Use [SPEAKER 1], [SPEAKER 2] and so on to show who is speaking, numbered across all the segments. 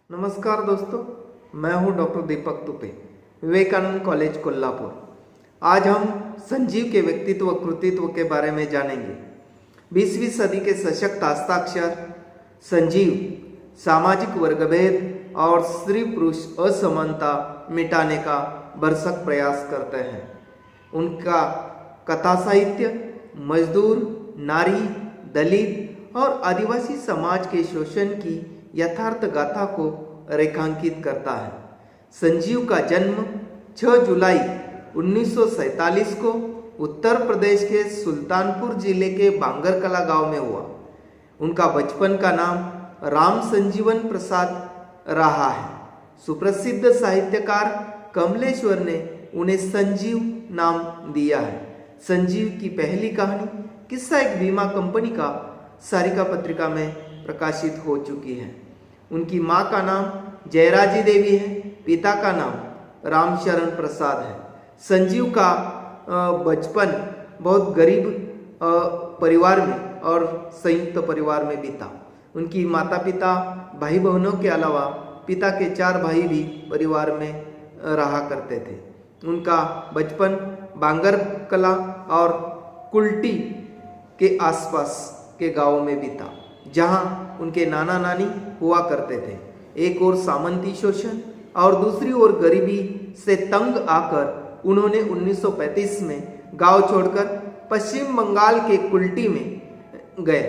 [SPEAKER 1] नमस्कार दोस्तों, मैं हूं डॉक्टर दीपक तुपे, विवेकानंद कॉलेज कोल्हापुर। आज हम संजीव के व्यक्तित्व कृतित्व के बारे में जानेंगे। 20वीं सदी के सशक्त हस्ताक्षर संजीव सामाजिक वर्गभेद और स्त्री पुरुष असमानता मिटाने का भरसक प्रयास करते हैं। उनका कथा साहित्य मजदूर, नारी, दलित और आदिवासी समाज के शोषण की यथार्थ गाथा को रेखांकित करता है। संजीव का जन्म 6 जुलाई 1947 को उत्तर प्रदेश के सुल्तानपुर जिले के बांगरकला गांव में हुआ। उनका बचपन का नाम राम संजीवन प्रसाद रहा है। सुप्रसिद्ध साहित्यकार कमलेश्वर ने उन्हें संजीव नाम दिया है। संजीव की पहली कहानी किस्सा एक बीमा कंपनी का सारिका पत्रिका में प्रकाशित हो चुकी है। उनकी मां का नाम जयराजी देवी है, पिता का नाम रामशरण प्रसाद है। संजीव का बचपन बहुत गरीब परिवार में और संयुक्त परिवार में बीता। उनकी माता पिता भाई बहनों के अलावा पिता के 4 भाई भी परिवार में रहा करते थे। उनका बचपन बांगरकला और कुल्टी के आसपास के गांवों में बीता, जहां उनके नाना नानी हुआ करते थे। एक ओर सामंती शोषण और दूसरी ओर गरीबी से तंग आकर उन्होंने 1935 में गांव छोड़कर पश्चिम बंगाल के कुल्टी में गए।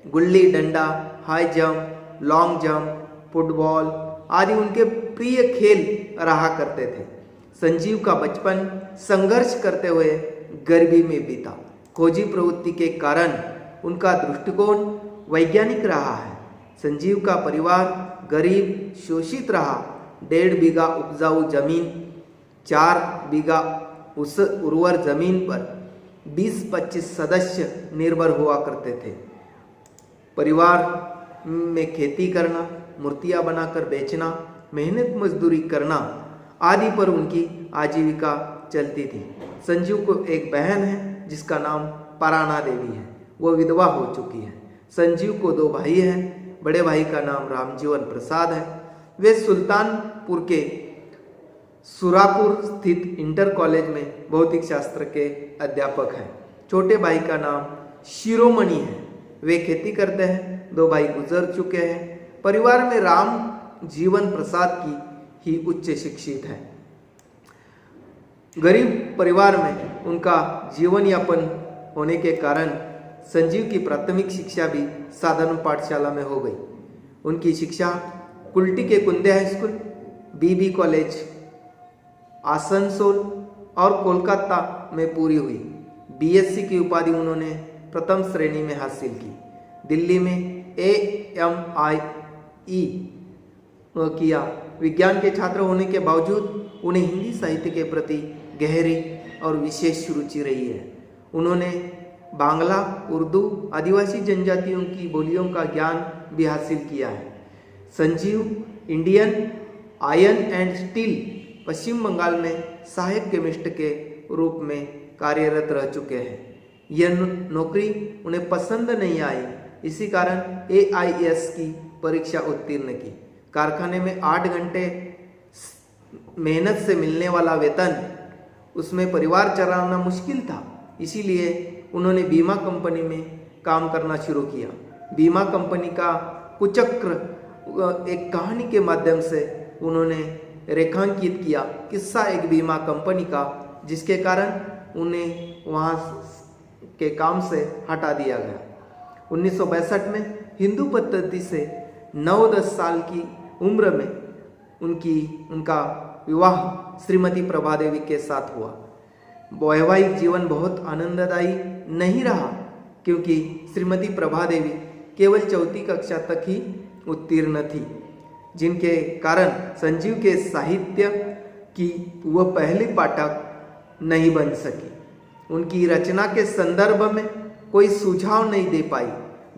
[SPEAKER 1] Gulli danda, high jump, long jump, football आदि उनके प्रिय खेल रहा करते थे। संजीव का बचपन संघर्ष करते हुए गरीबी में बीता। खोजी प्रवृत्ति के कारण उनका दृष्टिकोण वैज्ञानिक रहा है। संजीव का परिवार गरीब शोषित रहा। 1.5 बीघा उपजाऊ जमीन, 4 बीघा उस उर्वर जमीन पर 20-25 सदस्य निर्भर हुआ करते थे। परिवार में खेती करना, मूर्तियां बनाकर बेचना, मेहनत मजदूरी करना आदि पर उनकी आजीविका चलती थी। संजीव को एक बहन है जिसका नाम पराना देवी है, वो विधवा हो चुकी है। संजीव को 2 भाई हैं। बड़े भाई का नाम रामजीवन प्रसाद है, वे सुल्तानपुर के सुरापुर स्थित इंटर कॉलेज में भौतिक शास्त्र के अध्यापक हैं। छोटे भाई का नाम शिरोमणि है, वे खेती करते हैं। 2 भाई गुजर चुके हैं। परिवार में राम जीवन प्रसाद की ही उच्च शिक्षित है। गरीब परिवार में उनका जीवन यापन होने के कारण संजीव की प्राथमिक शिक्षा भी साधारण पाठशाला में हो गई। उनकी शिक्षा कुल्टी के कुंदे हाई स्कूल, बीबी कॉलेज आसनसोल और कोलकाता में पूरी हुई। बीएससी की उपाधि उन्होंने प्रथम श्रेणी में हासिल की। दिल्ली में AMIE किया। विज्ञान के छात्र होने के बावजूद उन्हें हिंदी साहित्य के प्रति गहरी और विशेष रुचि रही है। उन्होंने बांग्ला, उर्दू, आदिवासी जनजातियों की बोलियों का ज्ञान भी हासिल किया है। Sanjeev Indian iron and steel Paschim Bengal में सहायक केमिस्ट के रूप में कार्यरत रह चुके हैं। यह नौकरी उन्हें पसंद नहीं आई, इसी कारण AIS की परीक्षा उत्तीर्ण की। कारखाने में 8 घंटे मेहनत से मिलने वाला वेतन, उसमें परिवार चलाना मुश्किल था, इसीलिए उन्होंने बीमा कंपनी में काम करना शुरू किया। बीमा कंपनी का कुचक्र एक कहानी के माध्यम से उन्होंने रेखांकित किया, किस्सा एक बीमा कंपनी का, जिसके कारण उन्हें वहाँ के काम से हटा दिया गया। 1962 में हिंदू पद्धति से 9-10 साल की उम्र में उनका विवाह श्रीमती प्रभा देवी के साथ हुआ। वैवाहिक जीवन बहुत आनंददायी नहीं रहा, क्योंकि श्रीमती प्रभा देवी केवल 4वीं कक्षा तक ही उत्तीर्ण थी, जिनके कारण संजीव के साहित्य की वह पहली पाठक नहीं बन सकी। उनकी रचना के संदर्भ में कोई सुझाव नहीं दे पाई।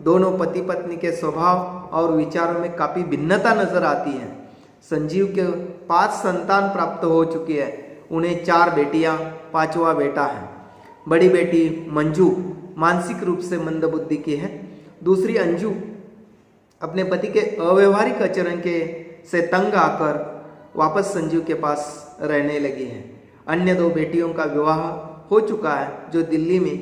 [SPEAKER 1] दोनों पति पत्नी के स्वभाव और विचारों में काफ़ी भिन्नता नजर आती है। संजीव के 5 संतान प्राप्त हो चुकी है। उन्हें 4 बेटियां, 5वां बेटा है। बड़ी बेटी मंजू मानसिक रूप से मंदबुद्धि की है। दूसरी अंजू अपने पति के अव्यवहारिक आचरण के से तंग आकर वापस संजीव के पास रहने लगी है। अन्य 2 बेटियों का विवाह हो चुका है, जो दिल्ली में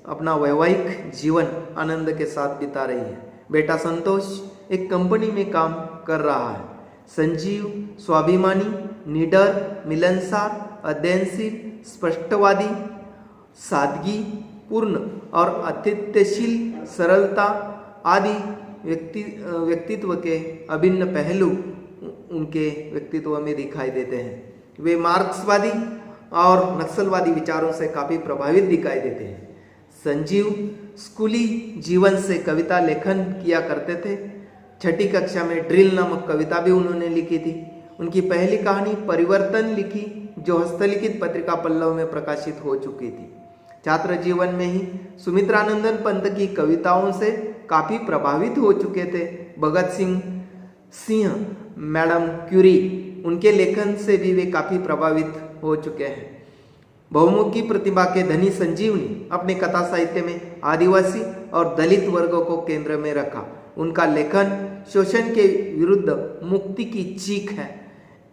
[SPEAKER 1] अपना वैवाहिक जीवन आनंद के साथ बिता रही है। बेटा संतोष एक कंपनी में काम कर रहा है। संजीव स्वाभिमानी, निडर, मिलनसार, अध्ययनशील, स्पष्टवादी, सादगी पूर्ण और अतिथ्यशील, सरलता आदि व्यक्तित्व के अभिन्न पहलू उनके व्यक्तित्व में दिखाई देते हैं। वे मार्क्सवादी और नक्सलवादी विचारों से काफ़ी प्रभावित दिखाई देते हैं। संजीव स्कूली जीवन से कविता लेखन किया करते थे। 6ठी कक्षा में ड्रिल नामक कविता भी उन्होंने लिखी थी। उनकी पहली कहानी परिवर्तन लिखी, जो हस्तलिखित पत्रिका पल्लव में प्रकाशित हो चुकी थी। छात्र जीवन में ही सुमित्रानंदन पंत की कविताओं से काफ़ी प्रभावित हो चुके थे। भगत सिंह, मैडम क्यूरी, उनके लेखन से भी वे काफ़ी प्रभावित हो चुके हैं। बहुमुखी प्रतिभा के धनी संजीव ने अपने कथा साहित्य में आदिवासी और दलित वर्गों को केंद्र में रखा। उनका लेखन शोषण के विरुद्ध मुक्ति की चीख है,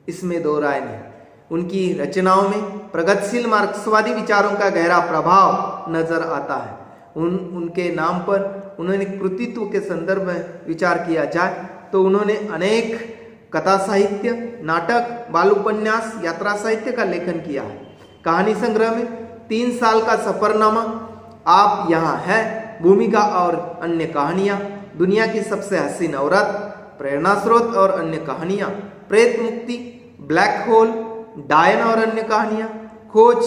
[SPEAKER 1] इसमें दो राय नहीं। उनकी रचनाओं में प्रगतिशील मार्क्सवादी विचारों का गहरा प्रभाव नजर आता है। उनके नाम पर उन्होंने कृतित्व के संदर्भ में विचार किया जाए तो उन्होंने अनेक कथा साहित्य, नाटक, बाल उपन्यास, यात्रा साहित्य का लेखन किया है। कहानी संग्रह में 3 साल का सफरनामा, आप यहाँ है, भूमिका और अन्य कहानियाँ, दुनिया की सबसे हसीन औरत, प्रेरणा स्रोत और अन्य कहानियाँ, प्रेत मुक्ति, ब्लैक होल, डायन और अन्य कहानियाँ, खोज,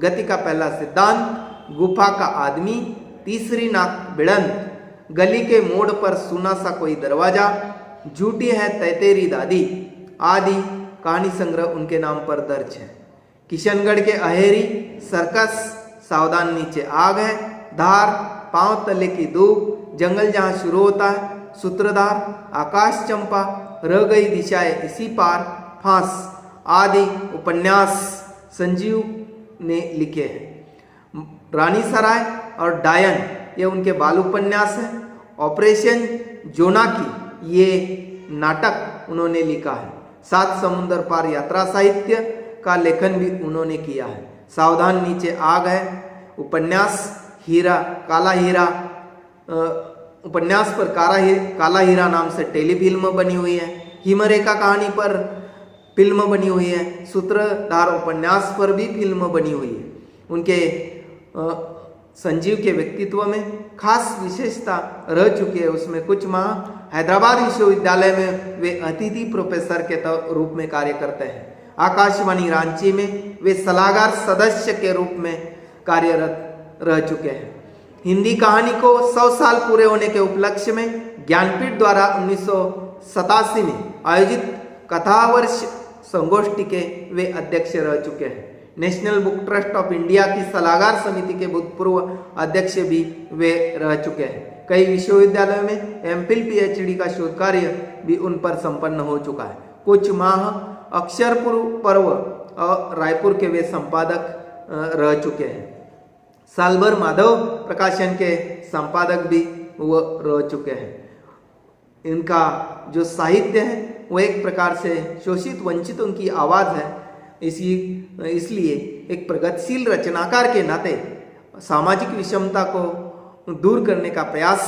[SPEAKER 1] गति का पहला सिद्धांत, गुफा का आदमी, तीसरी नाक भिड़ंत, गली के मोड़ पर सुना सा कोई दरवाजा, झूठी है तैतेरी दादी आदि कहानी संग्रह उनके नाम पर दर्ज है। किशनगढ़ के अहेरी, सर्कस, सावधान नीचे आग है, धार, पांव तले की धूप, जंगल जहां शुरू होता है, सूत्रधार, आकाश चंपा, रह गई दिशाएं इसी पार, फांस आदि उपन्यास संजीव ने लिखे हैं। रानी सराय और डायन ये उनके बाल उपन्यास हैं। ऑपरेशन जोनाकी ये नाटक उन्होंने लिखा है। 7 समुंदर पार यात्रा साहित्य का लेखन भी उन्होंने किया है। सावधान नीचे आग है उपन्यास, हीरा काला हीरा उपन्यास पर काला हीरा नाम से टेलीफिल्म बनी हुई है। हिमरेखा कहानी पर फिल्म बनी हुई है। सूत्रधार उपन्यास पर भी फिल्म बनी हुई है। उनके संजीव के व्यक्तित्व में खास विशेषता रह चुकी है। उसमें कुछ माह हैदराबाद विश्वविद्यालय में वे अतिथि प्रोफेसर के रूप में कार्य करते हैं। आकाशवाणी रांची में वे सलाहकार सदस्य के रूप में कार्यरत रह चुके हैं। हिंदी कहानी को 100 साल पूरे होने के उपलक्ष्य में ज्ञानपीठ द्वारा 1987 में आयोजित कथावर्ष संगोष्ठी के वे अध्यक्ष रह चुके हैं। National book trust of India की सलाहकार समिति के भूतपूर्व अध्यक्ष भी वे रह चुके हैं। कई विश्वविद्यालयों में एमफिल पीएचडी का शोध कार्य भी उन पर संपन्न हो चुका है। कुछ माह अक्षरपुर पर्व और रायपुर के वे संपादक रह चुके हैं। साल भर माधव प्रकाशन के संपादक भी वो रह चुके हैं। इनका जो साहित्य है वो एक प्रकार से शोषित वंचितों की आवाज़ है। इसलिए एक प्रगतिशील रचनाकार के नाते सामाजिक विषमता को दूर करने का प्रयास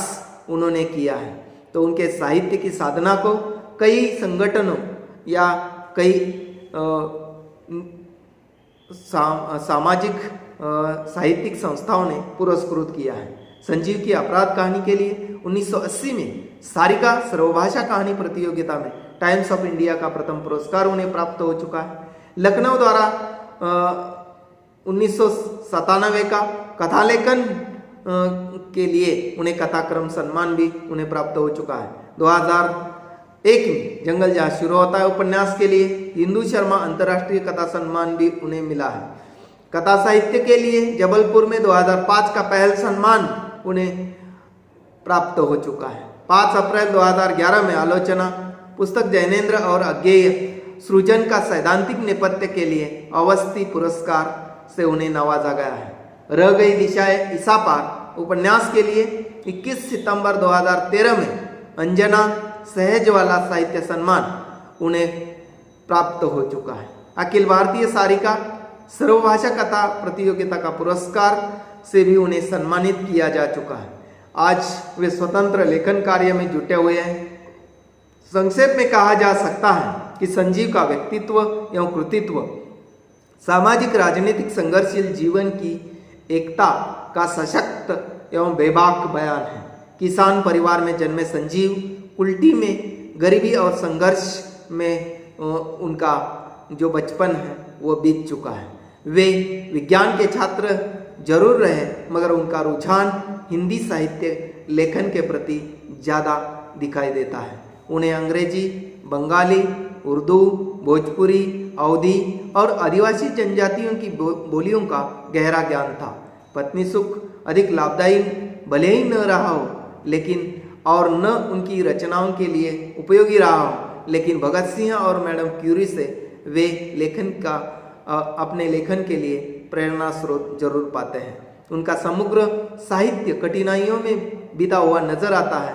[SPEAKER 1] उन्होंने किया है। तो उनके साहित्य की साधना को कई संगठनों या कई सामाजिक साहित्यिक संस्थाओं ने पुरस्कृत किया है। संजीव की अपराध कहानी के लिए 1980 में सारिका सर्वभाषा कहानी प्रतियोगिता में टाइम्स ऑफ इंडिया का प्रथम पुरस्कार उन्हें प्राप्त हो चुका है। लखनऊ द्वारा 1997 का कथालेखन के लिए उन्हें कथाक्रम सम्मान भी उन्हें प्राप्त हो चुका है। 2001 में जंगल जहाँ शुरू होता है उपन्यास के लिए हिंदू शर्मा अंतर्राष्ट्रीय कथा सम्मान भी उन्हें मिला है। कथा साहित्य के लिए जबलपुर में 2005 का पहल सम्मान उन्हें प्राप्त हो चुका है। 5 अप्रैल 2011 में आलोचना पुस्तक जैनेन्द्र और अज्ञेय सृजन का सैद्धांतिक नेपथ्य के लिए अवस्थी पुरस्कार से उन्हें नवाजा गया है। रह गई दिशाएं इसा पार उपन्यास के लिए 21 सितंबर 2013 में अंजना सहज वाला साहित्य सम्मान उन्हें प्राप्त हो चुका है। अखिल भारतीय सारिका सर्वभाषा कथा प्रतियोगिता का पुरस्कार से भी उन्हें सम्मानित किया जा चुका है। आज वे स्वतंत्र लेखन कार्य में जुटे हुए हैं। संक्षेप में कहा जा सकता है कि संजीव का व्यक्तित्व एवं कृतित्व सामाजिक राजनीतिक संघर्षशील जीवन की एकता का सशक्त एवं बेबाक बयान है। किसान परिवार में जन्मे संजीव कुल्टी में गरीबी और संघर्ष में उनका जो बचपन है वो बीत चुका है। वे विज्ञान के छात्र जरूर रहे, मगर उनका रुझान हिंदी साहित्य लेखन के प्रति ज़्यादा दिखाई देता है। उन्हें अंग्रेजी, बंगाली, उर्दू, भोजपुरी, अवधी और आदिवासी जनजातियों की बोलियों का गहरा ज्ञान था। पत्नी सुख अधिक लाभदायी भले ही न रहा हो, लेकिन और न उनकी रचनाओं के लिए उपयोगी रहा हो, लेकिन भगत सिंह और मैडम क्यूरी से वे लेखन का अपने लेखन के लिए प्रेरणा स्रोत जरूर पाते हैं। उनका समग्र साहित्य कठिनाइयों में बीता हुआ नजर आता है।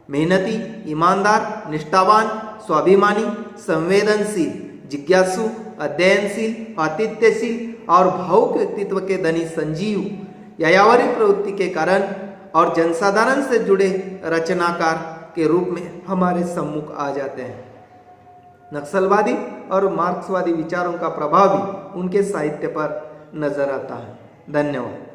[SPEAKER 1] मेहनती, ईमानदार, निष्ठावान, स्वाभिमानी, संवेदनशील, जिज्ञासु, अध्ययनशील, आतिथ्यशील और भावुक व्यक्तित्व के धनी संजीव यायावरी प्रवृत्ति के कारण और जनसाधारण से जुड़े रचनाकार के रूप में हमारे सम्मुख आ जाते हैं। नक्सलवादी और मार्क्सवादी विचारों का प्रभाव भी उनके साहित्य पर नजर आता है। धन्यवाद।